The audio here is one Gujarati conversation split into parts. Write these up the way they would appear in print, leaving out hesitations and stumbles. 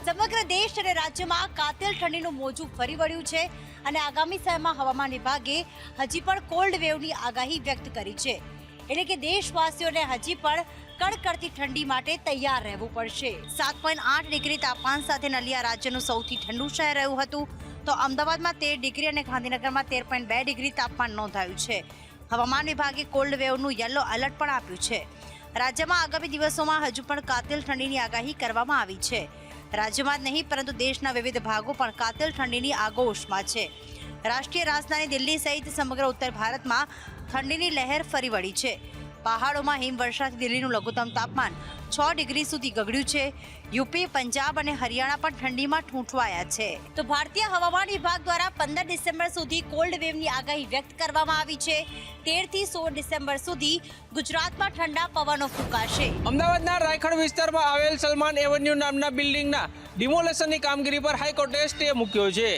સમગ્ર દેશ અને રાજ્યમાં કાતિલ ઠંડીનું મોજું ફરી વળ્યું છે અને આગામી સમયમાં હવામાન વિભાગે હજી પણ કોલ્ડ વેવની આગાહી વ્યક્ત કરી છે. એટલે કે દેશવાસીઓને હજી પણ કડકડતી ઠંડી માટે તૈયાર રહેવું પડશે. 7.8 ડિગ્રી તાપમાન સાથે નલિયા રાજ્યનું સૌથી ઠંડુ શહેર રહ્યું હતું, તો અમદાવાદમાં 13 ડિગ્રી અને ગાંધીનગરમાં 13.2 ડિગ્રી તાપમાન નોંધાયું છે. હવામાન વિભાગે કોલ્ડ વેવનું યલો એલર્ટ પણ આપ્યું છે. રાજ્યમાં આગામી દિવસોમાં હજુ પણ કાતિલ ઠંડીની આગાહી કરવામાં આવી છે. રાજ્યમાં જ નહીં પરંતુ દેશના વિવિધ ભાગો પણ કાતિલ ઠંડીની આગોશમાં છે. રાષ્ટ્રીય રાજધાની દિલ્હી સહિત સમગ્ર ઉત્તર ભારતમાં ઠંડીની લહેર ફરી વળી છે. પહાડોમાં હિમવર્ષાથી દિલ્હીનું લઘુત્તમ તાપમાન 6 ડિગ્રી સુધી ગગડ્યું છે. યુપી, પંજાબ અને હરિયાણા પણ ઠંડીમાં ઠૂંઠવાયા છે. તો ભારતીય હવામાન વિભાગ દ્વારા 15 ડિસેમ્બર સુધી કોલ્ડ વેવની આગાહી વ્યક્ત કરવામાં આવી છે. 13 થી 16 ડિસેમ્બર સુધી ગુજરાતમાં ઠંડા પવનો ફૂંકાશે. અમદાવાદના રાયખડ વિસ્તારમાં આવેલ સલમાન એવન્યુ નામના બિલ્ડિંગના ડિમોલેશનની કામગીરી પર હાઈકોર્ટે સ્ટે મૂક્યો છે.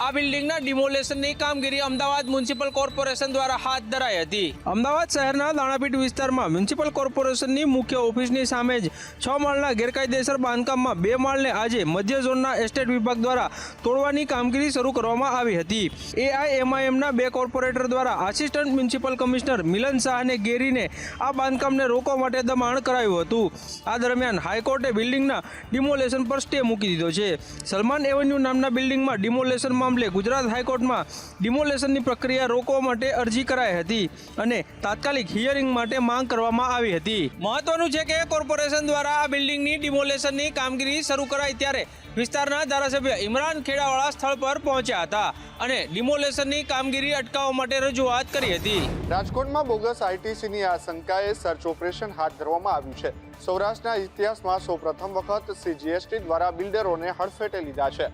આ બિલ્ડિંગના ડિમોલેશનની કામગીરી અમદાવાદ મ્યુનિસિપલ કોર્પોરેશન દ્વારા હાથ ધરાઈ હતી. અમદાવાદ શહેરના દાણાપીઠ વિસ્તારમાં મ્યુનિસિપલ કોર્પોરેશનની મુખ્ય ઓફિસની સામે જ 6 માળના ગેરકાયદેસર બાંધકામમાં 2 માળને આજે મધ્ય ઝોનના એસ્ટેટ વિભાગ દ્વારા તોડવાની કામગીરી શરૂ કરવામાં આવી હતી. એઆઈએમઆઈએમના 2 કોર્પોરેટર દ્વારા આસિસ્ટન્ટ મ્યુનિસિપલ કમિશનર મિલન શાહને ઘેરીને આ બાંધકામને રોકવા માટે દબાણ કરાયું હતું. આ દરમિયાન હાઈકોર્ટે બિલ્ડિંગના ડિમોલેશન પર સ્ટે મૂકી દીધો છે. સલમાન એવન્યુ નામના બિલ્ડિંગમાં ડિમોલેશન મામલે ગુજરાત હાઈકોર્ટમાં ડિમોલેશનની પ્રક્રિયા રોકવા માટે અરજી કરાઈ હતી અને તાત્કાલિક હિયરિંગ માટે માંગ કરવામાં આવી હતી. મહત્વનું છે કે કોર્પોરેશન દ્વારા આ બિલ્ડિંગની ડિમોલેશનની કામગીરી શરૂ કરાઈ ત્યારે વિસ્તારના ધારાસભ્ય ઇમરાન ખેડાવાળા સ્થળ પર પહોંચ્યા હતા અને ડિમોલેશનની કામગીરી અટકાવવા માટે રજૂઆત કરી હતી. રાજકોટમાં બોગસ આઈટીસીની આશંકાએ સર્ચ ઓપરેશન હાથ ધરવામાં આવ્યું છે. સૌરાષ્ટ્રના ઇતિહાસમાં સૌપ્રથમ વખત સીજીએસટી દ્વારા બિલ્ડરોને હડફેટે લીધા છે.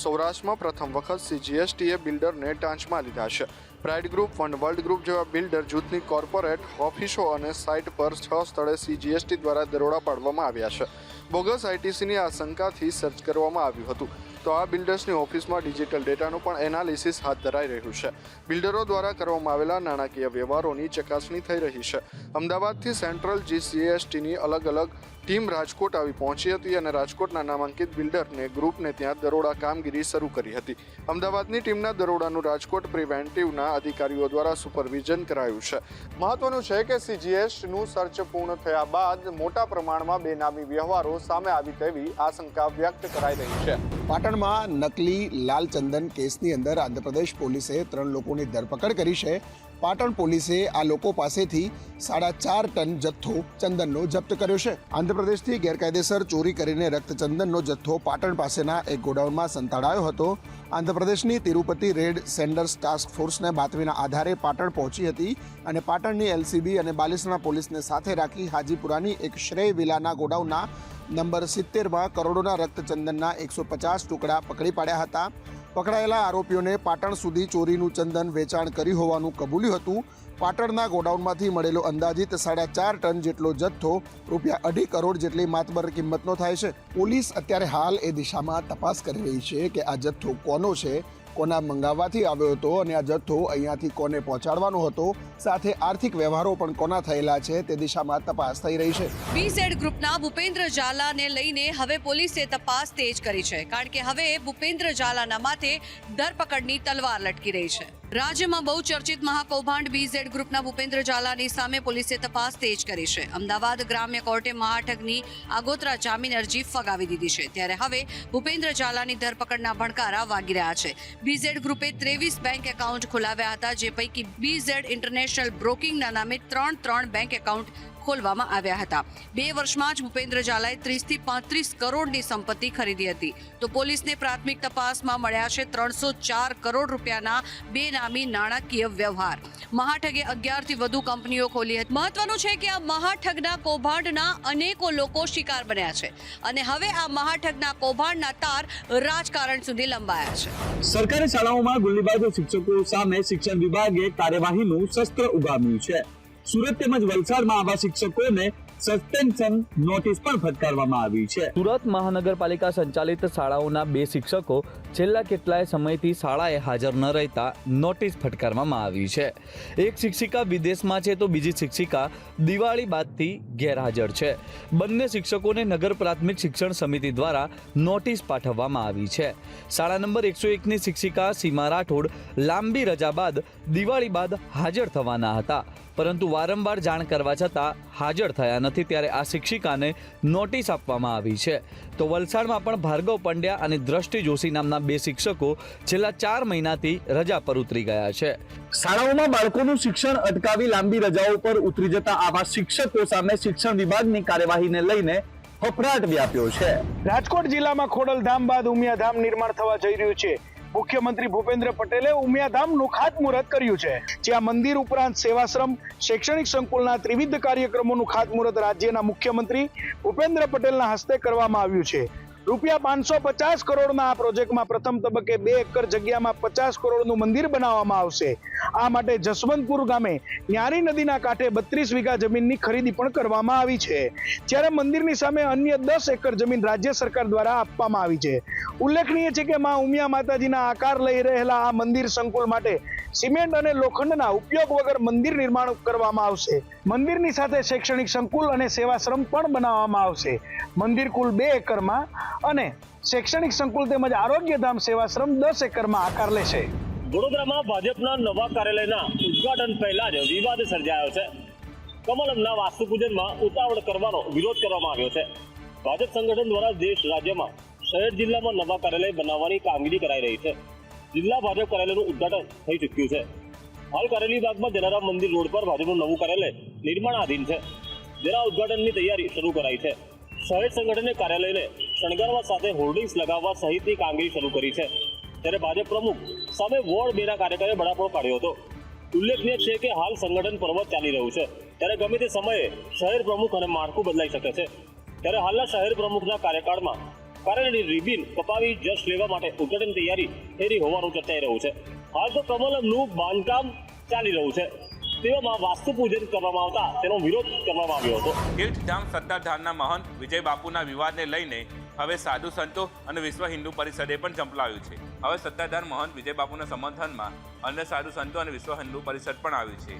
સૌરાષ્ટ્રમાં પ્રથમ વખત સીજીએસટીએ બિલ્ડરને ટાંચમાં લીધા છે. Pride group, fund world group જેવા બિલ્ડર જૂથની કોર્પોરેટ ઓફિસો અને સાઇટ પર 6 સ્થળે સીજીએસટી દ્વારા દરોડા પાડવામાં આવ્યા છે. બોગસ આઈટીસીની આશંકાથી સર્ચ કરવામાં આવ્યું હતું, તો આ બિલ્ડર્સની ઓફિસમાં ડિજિટલ ડેટાનું પણ એનાલિસિસ હાથ ધરાઈ રહ્યું છે. બિલ્ડરો દ્વારા કરવામાં આવેલા નાણાકીય વ્યવહારોની ચકાસણી થઈ રહી છે. અમદાવાદથી સેન્ટ્રલ જીસીએસટીની અલગ અલગ ટીમ રાજકોટ આવી પહોંચી હતી અને રાજકોટના નામાંકિત બિલ્ડરને ગ્રુપને ત્યાં દરોડા કામગીરી શરૂ કરી હતી. અમદાવાદની ટીમના દરોડાનું રાજકોટ પ્રિવેન્ટિવના અધિકારીઓ દ્વારા સુપરવિઝન કરાયું છે. મહત્વનું છે કે સીજીએસટીનું સર્ચ પૂર્ણ થયા બાદ મોટા પ્રમાણમાં બેનામી વ્યવહારો સામે આવી તેવી આશંકા વ્યક્ત કરાઈ રહી છે. પાટણમાં નકલી લાલ ચંદન કેસની અંદર આંધ્રપ્રદેશ પોલીસે 3 લોકોની ધરપકડ કરી છે. પાટણ પોલીસે આ લોકો પાસેથી 4.5 ટન જથ્થો ચંદનનો જપ્ત કર્યો છે. આંધ્રપ્રદેશથી ગેરકાયદેસર ચોરી કરીને રક્તચંદનનો જથ્થો પાટણ પાસેના એક ગોડાઉનમાં સંતાડાયો હતો. આંધ્રપ્રદેશની તિરુપતિ રેડ સેન્ડર્સ ટાસ્ક ફોર્સને બાતમીના આધારે પાટણ પહોંચી હતી અને પાટણની એલસીબી અને બાલિસણા પોલીસને સાથે રાખી હાજીપુરાની એક શ્રેય વિલાના ગોડાઉનના નંબર 70માં કરોડોના રક્તચંદનના 150 ટુકડા પકડી પાડ્યા હતા. પકડાયેલા આરોપીઓને પાટણ સુધી ચોરીનું ચંદન વેચાણ કર્યું હોવાનું કબૂલ્યું હતું. પાટણના ગોડાઉનમાંથી મળેલો અંદાજિત 4.5 ટન જેટલો જથ્થો ₹2.5 કરોડ જેટલી માતબર કિંમતનો થાય છે. પોલીસ અત્યારે હાલ એ દિશામાં તપાસ કરી રહી છે કે આ જથ્થો કોનો છે, કોના મંગાવવાથી આવ્યો હતો અને આ જથ્થો અહીંયાથી કોને પહોંચાડવાનો હતો, સાથે આર્થિક વ્યવહારો પણ કોના થયેલા છે તે દિશામાં તપાસ થઈ રહી છે. બીઝેડ ગ્રુપના ભૂપેન્દ્ર ઝાલાને લઈને હવે પોલીસે તપાસ તેજ કરી છે, કારણ કે હવે ભૂપેન્દ્ર ઝાલાના માથે ધરપકડની તલવાર લટકી રહી છે. રાજ્યમાં બહુ ચર્ચિત મહાકૌભાંડ બીઝેડ ગ્રુપના ભૂપેન્દ્ર ઝાલાની સામે પોલીસે તપાસ તેજ કરી છે. અમદાવાદ ગ્રામ્ય કોર્ટે મહાઠગની આગોતરા જામીન અરજી ફગાવી દીધી છે. ત્યારે હવે ભૂપેન્દ્ર ઝાલાની ધરપકડના ભણકારા વાગી રહ્યા છે. બીઝેડ ગ્રુપે 23 બેંક એકાઉન્ટ ખોલાવ્યા હતા, જે પૈકી બીઝેડ ઇન્ટરનેશનલ બ્રોકિંગના નામે 3 બેંક એકાઉન્ટ ખોલવામાં આવ્યા હતા. 2 વર્ષમાં જ ભૂપેન્દ્ર ઝાલાએ 30 થી 35 કરોડની સંપત્તિ ખરીદી હતી. તો પોલીસને પ્રાથમિક તપાસમાં મળ્યા છે 304 કરોડ રૂપિયાના બેનામી નાણાકીય વ્યવહાર. મહાઠગે 11 થી વધુ કંપનીઓ ખોલી હતી. મહત્વનું છે કે આ મહાઠગના કૌભાંડના અનેકો લોકો શિકાર બન્યા છે અને હવે આ મહાઠગના કૌભાંડના તાર રાજકારણ સુધી લંબાયા છે. સરકારી શાળાઓમાં ગુલ્લીબાજ શિક્ષકો સામે શિક્ષણ વિભાગે કાર્યવાહીનું શસ્ત્ર ઉગામ્યું છે. સુરત તેમજ વલસાડમાં આવા શિક્ષકોને સસ્પેન્શન નોટિસ પણ ફટકારવામાં આવી છે. સુરત મહાનગરપાલિકા સંચાલિત શાળાઓના 2 શિક્ષકો છેલ્લા કેટલાય સમયથી શાળાએ હાજર ન રહેતા નોટિસ ફટકારવામાં આવી છે. એક શિક્ષિકા વિદેશમાં છે તો બીજી શિક્ષિકા દિવાળી બાદથી ગેરહાજર છે. બંને શિક્ષકોને નગર પ્રાથમિક શિક્ષણ સમિતિ દ્વારા નોટિસ પાઠવવામાં આવી છે. શાળા નંબર 101ની શિક્ષિકા સીમા રાઠોડ લાંબી રજા બાદ દિવાળી બાદ હાજર થવાના હતા, પરંતુ વારંવાર જાણ કરવા છતાં હાજર થયા નથી, ત્યારે આ શિક્ષિકાને નોટિસ આપવામાં આવી છે. તો વલસાડમાં પણ ભાર્ગવ પંડ્યા અને દ્રષ્ટિ જોશી નામના 2 શિક્ષકો છેલ્લા 4 મહિનાથી રજા પર ઉતરી ગયા છે. શાળાઓમાં બાળકોનું શિક્ષણ અટકાવી લાંબી રજાઓ પર ઉતરી જતા આવા શિક્ષકો સામે શિક્ષણ વિભાગની કાર્યવાહીને લઈને ફફડાટ વ્યાપ્યો છે. રાજકોટ જિલ્લામાં ખોડલધામ બાદ ઉમિયાધામ નિર્માણ થવા જઈ રહ્યું છે. મુખ્યમંત્રી ભૂપેન્દ્ર પટેલે ઉમિયાધામનું ખાતમુહૂર્ત કર્યું છે, જ્યાં મંદિર ઉપરાંત સેવાશ્રમ શૈક્ષણિક સંકુલના ત્રિવિધ કાર્યક્રમોનું ખાતમુહૂર્ત રાજ્યના મુખ્યમંત્રી ભૂપેન્દ્ર પટેલના હસ્તે કરવામાં આવ્યું છે. રૂપિયા 550 કરોડના આ પ્રોજેક્ટમાં પ્રથમ તબક્કે 2 એકર જગ્યામાં 50 કરોડનું મંદિર બનાવવામાં આવશે. આ માટે જસવંતપુર ગામે ન્યારી નદીના કાંઠે 32 વીઘા જમીનની ખરીદી પણ કરવામાં આવી છે, જ્યારે મંદિરની સામે અન્ય 10 એકર જમીન રાજ્ય સરકાર દ્વારા આપવામાં આવી છે. ઉલ્લેખનીય છે કે માં ઉમિયા માતાજીના આકાર લઈ રહેલા આ મંદિર સંકુલ માટે સિમેન્ટ અને લોખંડના ઉપયોગ વગર મંદિર નિર્માણ કરવામાં આવશે. મંદિરની સાથે શૈક્ષણિક સંકુલ અને સેવાશ્રમ પણ બનાવવામાં આવશે. મંદિર કુલ 2 એકરમાં અને શૈક્ષણિક સંકુલ તેમજ આરોગ્યધામ સેવાશ્રમ 10 એકરમાં આકાર લેશે. વડોદરામાં ભાજપના નવા કાર્યાલયના ઉદ્ઘાટન પહેલા જ વિવાદ સર્જાયો છે. કમલમના વાસ્તુ પૂજનમાં ઉતાવળ કરવાનો વિરોધ કરવામાં આવ્યો છે. ભાજપ સંગઠન દ્વારા દેશ રાજ્યમાં શહેર જિલ્લામાં નવા કાર્યાલય બનાવવાની કામગીરી કરાઈ રહી છે. જિલ્લા ભાજપ કાર્યાલયનું ઉદ્ઘાટન થઈ ચૂક્યું છે. હાલ કારેલી બાગમાં જલારામ મંદિર રોડ પર ભાજપનું નવું કાર્યાલય નિર્માણાધીન છે, જેના ઉદ્ઘાટનની તૈયારી શરૂ કરાઈ છે. શહેર સંગઠને કાર્યાલયને શણગારવા સાથે હોર્ડિંગ્સ લગાવવા સહિતની કામગીરી શરૂ કરી છે, ત્યારે ભાજપ પ્રમુખ સામે વોર્ડ 2ના કાર્યકરે બળાપો કાઢ્યો હતો. ઉલ્લેખનીય છે કે હાલ સંગઠન પર્વ ચાલી રહ્યું છે, ત્યારે ગમે તે સમયે શહેર પ્રમુખ અને માળખું બદલાઈ શકે છે. ત્યારે હાલના શહેર પ્રમુખના કાર્યકાળમાં કાર્યાલયની રિબિન કપાવી જશ લેવા માટે ઉદ્ઘાટન તૈયારી થઈ રહી હોવાનું ચર્ચાઈ રહ્યું છે. હાલ તો કમલમનું બાંધકામ ચાલી રહ્યું છે, તેવામાં વાસ્તુ પૂજન કરવામાં આવતા તેનો વિરોધ કરવામાં આવ્યો હતો. તીર્થધામ સત્તાધારના મહંત વિજય બાપુના વિવાદને લઈને હવે સાધુ સંતો અને વિશ્વ હિન્દુ પરિષદે પણ ઝંપલાવ્યું છે. હવે સત્તાધાર મહંત વિજય બાપુના સમર્થનમાં અન્ય સાધુ સંતો અને વિશ્વ હિન્દુ પરિષદ પણ આવ્યું છે.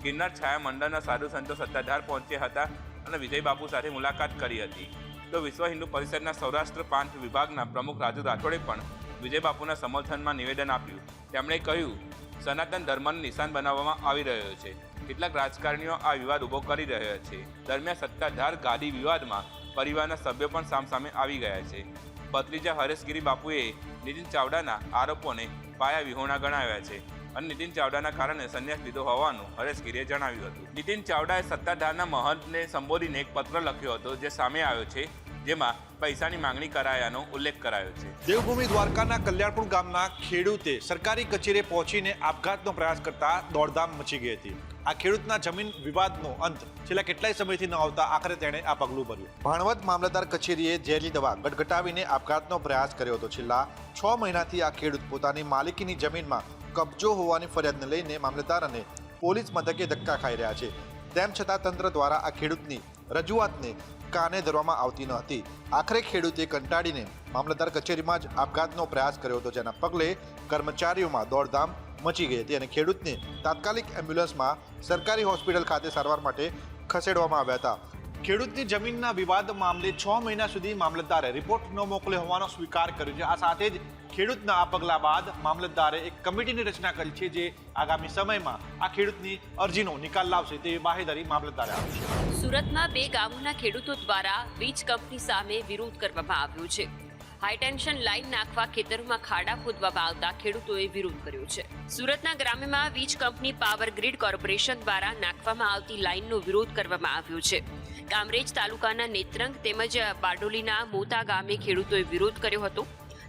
ગિરનાર છાયા મંડળના સાધુ સંતો સત્તાધાર પહોંચ્યા હતા અને વિજય બાપુ સાથે મુલાકાત કરી હતી. તો વિશ્વ હિન્દુ પરિષદના સૌરાષ્ટ્ર પ્રાંત વિભાગના પ્રમુખ રાજુ રાઠોડે પણ વિજય બાપુના સમર્થનમાં નિવેદન આપ્યું. તેમણે કહ્યું, સનાતન ધર્મને નિશાન બનાવવામાં આવી રહ્યો છે. કેટલાક રાજકારણીઓ આ વિવાદ ઊભો કરી રહ્યા છે. દરમિયાન સત્તાધાર ગાદી વિવાદમાં પરિવારના સભ્યો પણ સામસામે આવી ગયા છે. ભત્રીજા હરેશગીરી બાપુએ નીતિન ચાવડાના આરોપોને પાયા વિહોણા ગણાવ્યા છે અને નીતિન ચાવડાના કારણે સંન્યાસ લીધો હોવાનું હરેશગીરીએ જણાવ્યું હતું. નીતિન ચાવડાએ સત્તાધારના મહંતને સંબોધીને એક પત્ર લખ્યો હતો, જે સામે આવ્યો છે, જેમાં પૈસાની માંગણી કરાયાનો ઉલ્લેખ કરાયો છે. દેવભૂમિ દ્વારકાના કલ્યાણપુર ગામના ખેડૂતે સરકારી કચેરીએ પહોંચીને આપઘાતનો પ્રયાસ કરતા દોડધામ મચી ગઈ હતી. આ ખેડૂતના જમીન વિવાદનો અંત છેલ્લા કેટલાય સમયથી ન આવતા આખરે તેણે આ પગલું ભર્યું. ભાણવડ મામલતદાર કચેરીએ ઝેરી દવા ગટગટાવીને આપઘાતનો પ્રયાસ કર્યો હતો. છેલ્લા 6 મહિનાથી આ ખેડૂત પોતાની માલિકીની જમીનમાં કબજો હોવાની ફરિયાદને લઈને મામલતદાર અને પોલીસ મથકે ધક્કા ખાઈ રહ્યા છે. તેમ છતાં તંત્ર દ્વારા આ ખેડૂતની રજૂઆતને કાને ધરવામાં આવતી ન હતી. આખરે ખેડૂતે કંટાળીને મામલતદાર કચેરીમાં જ આપઘાતનો પ્રયાસ કર્યો હતો, જેના પગલે કર્મચારીઓમાં દોડધામ મચી ગઈ હતી અને ખેડૂતને તાત્કાલિક એમ્બ્યુલન્સમાં સરકારી હોસ્પિટલ ખાતે સારવાર માટે ખસેડવામાં આવ્યા હતા. ખેડૂતની જમીનના વિવાદ મામલે 6 મહિના સુધી મામલતદારે રિપોર્ટ ન મોકલ્યો હોવાનો સ્વીકાર કર્યો છે. આ સાથે જ ખેડૂતના આ પગલા બાદ મામલતદારે એક કમિટીની રચના કરી છે, જે આગામી સમયમાં આ ખેડૂતની અરજીનો નિકાલ લાવશે તેવી બાહેધરી મામલતદારે આપી છે. સુરતમાં 2 ગામોના ખેડૂતો દ્વારા વીજ કંપની સામે વિરોધ કરવામાં આવ્યો છે. હાઈટેન્શન લાઈન નાખવા ખેતરોમાં ખાડા ખોદવામાં આવતા ખેડૂતોએ વિરોધ કર્યો છે. સુરતના ગ્રામ્યમાં વીજ કંપની પાવર ગ્રીડ કોર્પોરેશન દ્વારા નાખવામાં આવતી લાઈનનો વિરોધ કરવામાં આવ્યો છે. કામરેજ તાલુકાના નેત્રંગ તેમજ બારડોલીના મોતા ગામે ખેડૂતોએ વિરોધ કર્યો હતો.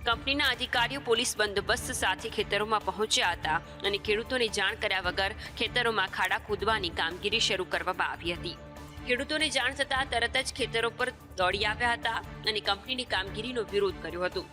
કંપનીના અધિકારીઓ પોલીસ બંદોબસ્ત સાથે ખેતરોમાં પહોંચ્યા હતા અને ખેડૂતોને જાણ કર્યા વગર ખેતરોમાં ખાડા ખોદવાની કામગીરી શરૂ કરવામાં આવી હતી. ખેડૂતોને જાણ થતાં તરત જ ખેતરો પર દોડી આવ્યા હતા અને કંપનીની કામગીરીનો વિરોધ કર્યો હતો.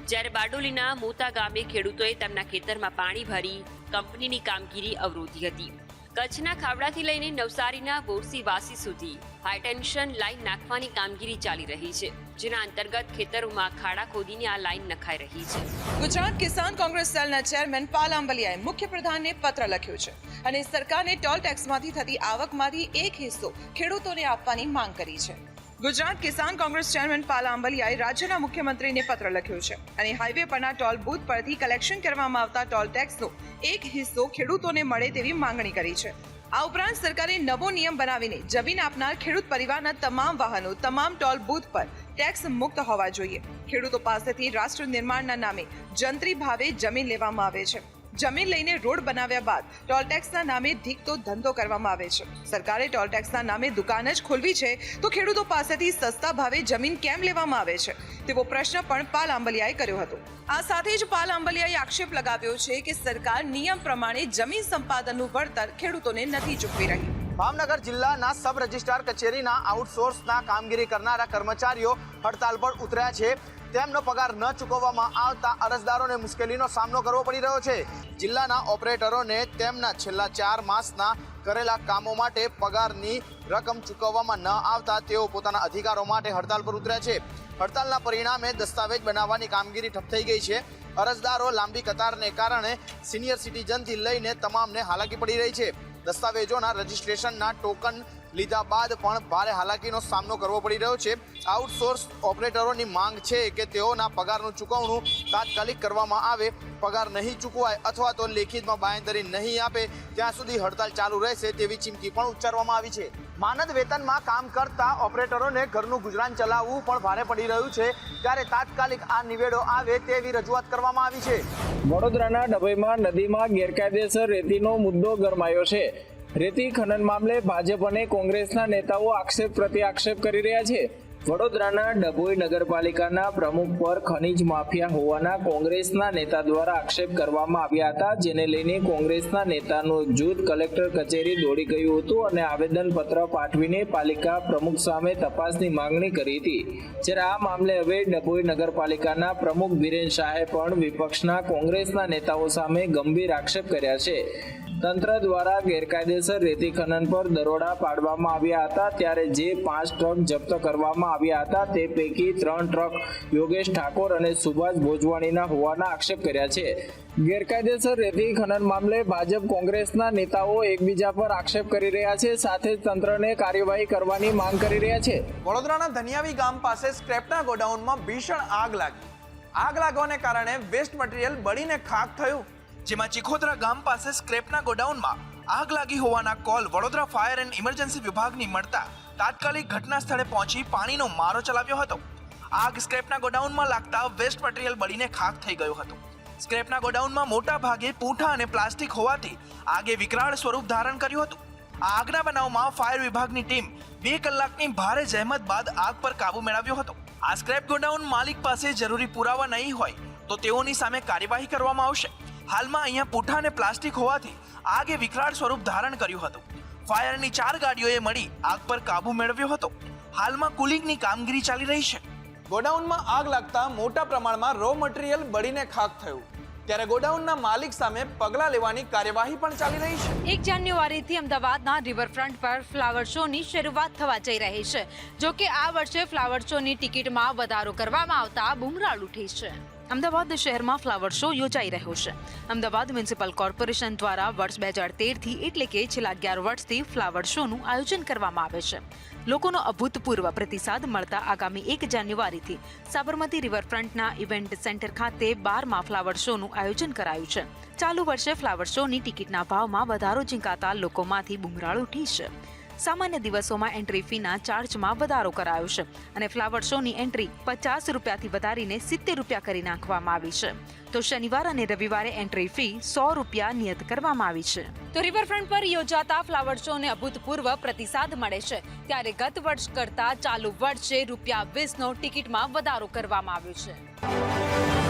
જ્યારે બારડોલીના મોતા ગામે ખેડૂતોએ તેમના ખેતરમાં પાણી ભરી કંપનીની કામગીરી અવરોધી હતી. કચ્છના ખાવડાથી લઈને નવસારીના બોરસીવાસી સુધી હાઈટેન્શન લાઈન નાખવાની કામગીરી ચાલી રહી છે, જેના અંતર્ગત ખેતરોમાં ખાડા ખોદીને આ લાઈન નખાઈ રહી છે. ગુજરાત કિસાન કોંગ્રેસ સેલના ચેરમેન પાલ આંબલિયાએ મુખ્યપ્રધાનને પત્ર લખ્યો છે અને સરકારને ટોલ ટેક્સમાંથી થતી આવકમાંથી એક હિસ્સો ખેડૂતોને આપવાની માંગ કરી છે. ગુજરાત કિસાન કોંગ્રેસ ચેરમેન પાલ આંબલિયાએ રાજ્યના મુખ્યમંત્રીને પત્ર લખ્યો છે અને હાઈવે પરના ટોલ બૂથ પરથી કલેક્શન કરવામાં આવતા ટોલ ટેક્સનો એક હિસ્સો ખેડૂતોને મળે તેવી માંગણી કરી છે. આ ઉપરાંત સરકારે નવો નિયમ બનાવીને જમીન આપનાર ખેડૂત પરિવારના તમામ વાહનો તમામ ટોલ બૂથ પર ટેક્સ મુક્ત હોવા જોઈએ. ખેડૂતો પાસેથી રાષ્ટ્ર નિર્માણના નામે જંત્રી ભાવે જમીન લેવામાં આવે છે. જમીન લઈને રોડ બનાવ્યા બાદ ટોલ ટેક્સના નામે ધીકતો ધંધો કરવામાં આવે છે. સરકારે ટોલ ટેક્સના નામે દુકાન જ ખોલવી છે તો ખેડૂતો પાસેથી સસ્તા ભાવે જમીન કેમ લેવામાં આવે છે તેવો પ્રશ્ન પણ પાલ આંબલિયાએ કર્યો હતો. આ સાથે જ પાલ આંબલિયાએ આક્ષેપ લગાવ્યો છે કે સરકાર નિયમ પ્રમાણે જમીન સંપાદનનું વળતર ખેડૂતોને નથી ચૂકવી રહી. ભાવનગર જિલ્લાના સબ રજિસ્ટ્રાર કચેરીના આઉટસોર્સના કામગીરી કરનારા કર્મચારીઓ હડતાલ પર ઉતર્યા છે. તેમનો પગાર ન ચૂકવવામાં આવતા અરજદારોને મુશ્કેલીનો સામનો કરવો પડી રહ્યો છે. જિલ્લાના ઓપરેટરોને તેમના છેલ્લા 4 માસના કરેલા કામો માટે પગારની રકમ ચૂકવવામાં ન આવતા તેઓ પોતાના અધિકારો માટે હડતાલ પર ઉતર્યા છે. હડતાલના પરિણામે દસ્તાવેજ બનાવવાની કામગીરી ઠપ થઈ ગઈ છે. અરજદારો લાંબી કતારને કારણે સિનિયર સિટીઝનથી લઈને તમામને હાલાકી પડી રહી છે. દસ્તાવેજોના રજિસ્ટ્રેશનના ટોકન લીધા બાદ પણ ભારે હાલાકીનો સામનો કરવો પડી રહ્યો છે. આઉટસોર્સ ઓપરેટરોની માંગ છે કે તેઓના પગારનું ચૂકવણું તાત્કાલિક કરવામાં આવે. પગાર નહીં ચૂકવાય અથવા તો લેખિતમાં બાંયધરી નહીં આપે ત્યાં સુધી હડતાલ ચાલુ રહેશે તેવી ચીમકી પણ ઉચ્ચારવામાં આવી છે. માનદ વેતનમાં કામ કરતા ઓપરેટરોને ઘરનું ગુજરાન ચલાવવું પણ ભારે પડી રહ્યું છે, ત્યારે તાત્કાલિક આ નિવેડો આવે તેવી રજૂઆત કરવામાં આવી છે. વડોદરાના ડભોઈમાં નદીમાં ગેરકાયદેસર રેતીનો મુદ્દો ગરમાયો છે. રેતી ખનન મામલે ભાજપ અને કોંગ્રેસના નેતાઓ આક્ષેપ પ્રતિ આક્ષેપ કરી રહ્યા છે. વડોદરાના ડભોઈ નગરપાલિકાના પ્રમુખ પર ખનીજ માફિયા હોવાના કોંગ્રેસના નેતા દ્વારા આક્ષેપ કરવામાં આવ્યા હતા, જેને લઈને કોંગ્રેસના નેતાનું જૂથ કલેક્ટર કચેરી દોડી ગયું હતું અને આવેદનપત્ર પાઠવીને પાલિકા પ્રમુખ સામે તપાસની માંગણી કરી હતી. જ્યારે આ મામલે હવે ડભોઈ નગરપાલિકાના પ્રમુખ વિરેન શાહે પણ વિપક્ષના કોંગ્રેસના નેતાઓ સામે ગંભીર આક્ષેપ કર્યા છે. તંત્ર દ્વારા ગેરકાયદેસર રેતી ખનન પર દરોડા પાડવામાં આવ્યા હતા, ત્યારે જે 5 ટ્રક જપ્ત કરવામાં આવ્યા હતા તે પૈકી 3 ટ્રક યોગેશ ઠાકોર અને સુભાષ ભોજવાણીના હોવાના આક્ષેપ કર્યા છે. ગેરકાયદેસર રેતી ખનન મામલે ભાજપ કોંગ્રેસના નેતાઓ એકબીજા પર આક્ષેપ કરી રહ્યા છે, સાથે જ તંત્રને કાર્યવાહી કરવાની માંગ કરી રહ્યા છે. વડોદરાના ધનિયાવી ગામ પાસે સ્ક્રેપના ગોડાઉનમાં ભીષણ આગ લાગી. આગ લાગવાને કારણે વેસ્ટ મટીરીયલ બળીને ખાખ થયું, જેમાં ચીખોદરા ગામ પાસે સ્ક્રેપના ગોડાઉનમાં આગ લાગી હોવાના call Vadodara fire and emergency વિભાગની મળતા તાત્કાલિક ઘટના સ્થળે પહોંચી પાણીનો મારો ચલાવ્યો હતો. આગ સ્ક્રેપના ગોડાઉનમાં લાગતા વેસ્ટ મટીરીયલ બળીને ખાખ થઈ ગયો હતો. સ્ક્રેપના ગોડાઉનમાં મોટા ભાગે પૂંઠા અને પ્લાસ્ટિક હોવાથી આગે વિકરાળ સ્વરૂપ ધારણ કર્યું હતું. આ આગના બનાવમાં ફાયર વિભાગની ટીમ 2 કલાકની ભારે જહેમત બાદ આગ પર કાબુ મેળવ્યો હતો. આ સ્ક્રેપ ગોડાઉન માલિક પાસે જરૂરી પુરાવા નહીં હોય તો તેઓની સામે કાર્યવાહી કરવામાં આવશે. હાલમાં અહીંયા પૂંઠા અને પ્લાસ્ટિક હોવાથી આગે વિકરાળ સ્વરૂપ ધારણ કર્યું હતું. ફાયરની 4 ગાડીઓએ મળી આગ પર કાબુ મેળવ્યો હતો. હાલમાં કુલિંગની કામગીરી ચાલી રહી છે. ગોડાઉનમાં આગ લાગતા મોટા પ્રમાણમાં રો મટીરીયલ બળીને ખાખ થયું, ત્યારે ગોડાઉનના માલિક સામે પગલાં લેવાની કાર્યવાહી પણ ચાલી રહી છે. 1 જાન્યુઆરીથી અમદાવાદના રિવરફ્રન્ટ પર ફ્લાવર શોની શરૂઆત થવા જઈ રહી છે. જો કે આ વર્ષે ફ્લાવર શોની ટિકિટમાં વધારો કરવામાં આવતા બુમરાળ ઉઠી છે. અમદાવાદ શહેરમાં ફ્લાવર શો યોજાઈ રહ્યો છે. અમદાવાદ મ્યુનિસિપલ કોર્પોરેશન દ્વારા વર્ષ 2013થી એટલે કે છેલ્લા 11 વર્ષથી ફ્લાવર શોનું આયોજન કરવામાં આવે છે. લોકોનો અભૂતપૂર્વ પ્રતિસાદ મળતા આગામી 1 જાન્યુઆરીથી સાબરમતી રિવરફ્રન્ટના ઇવેન્ટ સેન્ટર ખાતે 12મા ફ્લાવર શોનું આયોજન કરાયું છે. ચાલુ વર્ષે ફ્લાવર શોની ટિકિટના ભાવમાં વધારો ઝીંકાતા લોકોમાંથી બુમરાળ ઉઠી છે. સામાન્ય દિવસોમાં એન્ટ્રી ફીના ચાર્જમાં વધારો કરાયો છે અને ફ્લાવર શોની એન્ટ્રી 50 રૂપિયાથી વધારીને 70 રૂપિયા કરી નાખવામાં આવી છે. તો શનિવાર અને રવિવારે એન્ટ્રી ફી 100 રૂપિયા નિયત કરવામાં આવી છે. તો રિવરફ્રન્ટ પર યોજાતા ફ્લાવર શોને અભૂતપૂર્વ પ્રતિસાદ મળે છે, ત્યારે ગત વર્ષ કરતા ચાલુ વર્ષે ₹20નો ટિકિટમાં વધારો કરવામાં આવ્યો છે.